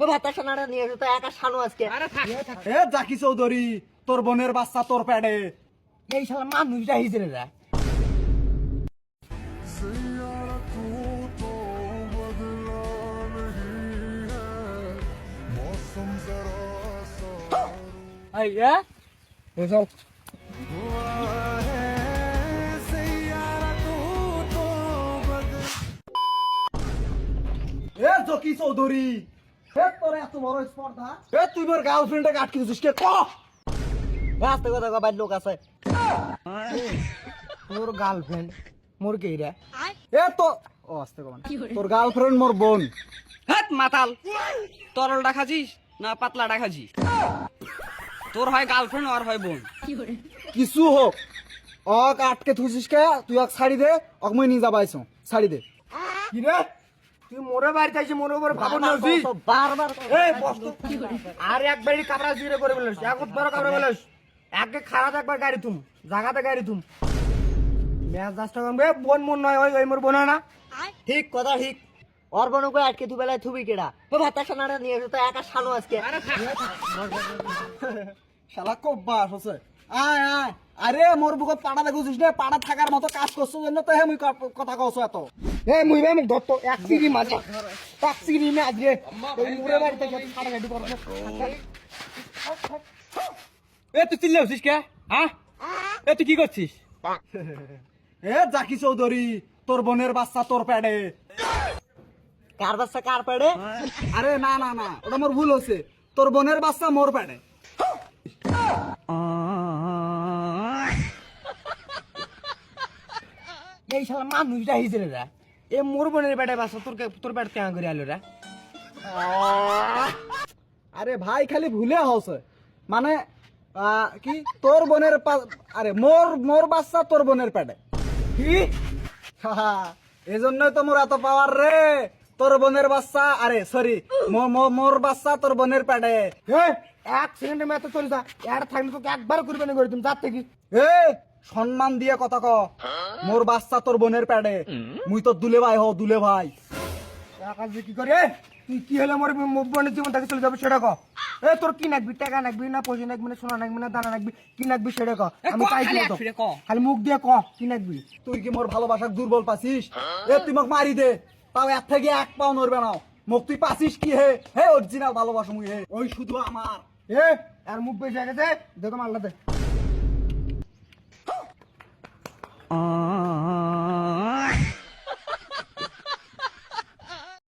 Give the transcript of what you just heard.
ও ভাতা সোনাটা নিয়ে এসো তো একা শানু আজকে। এ জাকি চৌধুরী, তোর বোনের বাচ্চা তোর প্যাডে। এই শালা মানুষটা হিজড়ে রা। আইয়া এ চল। এ জকি চৌধুরী, এ তোর এত বড় স্পর্ধা, এ তুই মোর গার্লফ্রেন্ডকে আটকে দিছিস কে? ক রাস্তা কথা কবার লোক আছে। তোর গার্লফ্রেন্ড মোর কে রে? এ তো ও আস্তে কমান, তোর গার্লফ্রেন্ড মোর বোন। হাত মাতাল, তরলটা খাচ্ছিস না পাতলাটা খাচ্ছিস? তোর হয় গার্লফ্রেন্ড আর হয় বোন। কিছু হোক, অক আটকে থুইছিস কে? তুই অক ছাড়ি দে, অক মই নিয়ে যাবাইছো, ছাড়ি দে। কি রে? তুই মোরে বাড়িতে আইছিস, মোর উপর ভাবন নছিস? বারবার এই বস্তু আর একবারই কাপড়া জুড়ে করে বলিস, একবার কাপড়া বলিস, একে খারাপ একবার গাড়ি তুম, জায়গাতে গাড়ি তুম। মেয়াজ দাসটা কমবে, বোন মন নয়, ওই মোর বোন না। ঠিক কথা ঠিক। ওর বোন কই আটকে তুই বেলায় থুবি কেডা? ও ভাতা সোনাটা নিয়ে এসো তো একা শানু আজকে। শালা খুব বাস আছে। আয় আয়, আরে মোর বুকত পাড়া দেখুছিস না? পাড়া থাকার মতো কাজ করছো জন্য তো হে মুই কথা কওছ এত। এ মুই ভাই মুখ ধরতো এক সিগি মাঝে, এক সিগি মে আজকে এই মোরে বাড়িতে খাড়া গাড়ি করছ। এ তুই চিল্লে হচ্ছিস কে? হ্যাঁ, এ তুই কি করছিস? এ জাকি চৌধুরী, তোর বোনের বাচ্চা তোর প্যাডে। কার বাচ্চা কার পেড়ে? আরে না না না, ওটা মোর ভুল হচ্ছে, তোর বোনের বাচ্চা মোর প্যাডে। এই শালা মানুষটা হিজড়ে রা। এ মোর বোনের বেটায় বাচ্চা তোর পেট কেন করে আলো রা? আরে ভাই খালি ভুলে হচ্ছে, মানে কি তোর বোনের আরে মোর মোর বাচ্চা তোর বোনের প্যাডে। কি? এই জন্যই তো মোর এত পাওয়ার রে। তোর বোনের বাচ্চা, আরে সরি, মোর বাচ্চা তোর বোনের প্যাডে। এ এক সেকেন্ডে মেতে চলে যা, এর থাকলে তোকে একবার করবে না করে তুমি যার থেকে। এ সম্মান দিয়ে কথা ক, মোর বাচ্চা তোর বোনের প্যাডে। মুই তো দুলে ভাই হও, দুলে ভাই। টাকা দিয়ে কি করে? তুই কি হলে মোর বোনের জীবন থেকে চলে যাবে সেটা ক। এ তোর কি নাকবি? টাকা নাকবি না পয়সা নাকবি না সোনা নাকবি না দানা নাকবি? কি নাকবি সেটা ক। আমি তাই খালি দিব এক তো। ফিরে ক। খালি মুখ দিয়ে ক কি নাকবি। তুই কি মোর ভালোবাসাক দুর্বল পাছিস? এ তুই মোক মারি দে, তাও এর থেকে এক পাও নড়বে না। মোক তুই পাছিস কি হে? হে অরিজিনাল ভালোবাসা মুই হে, ওই শুধু আমার। এ আর মুখ বেশি হয়ে গেছে, দে তো মারলা দে।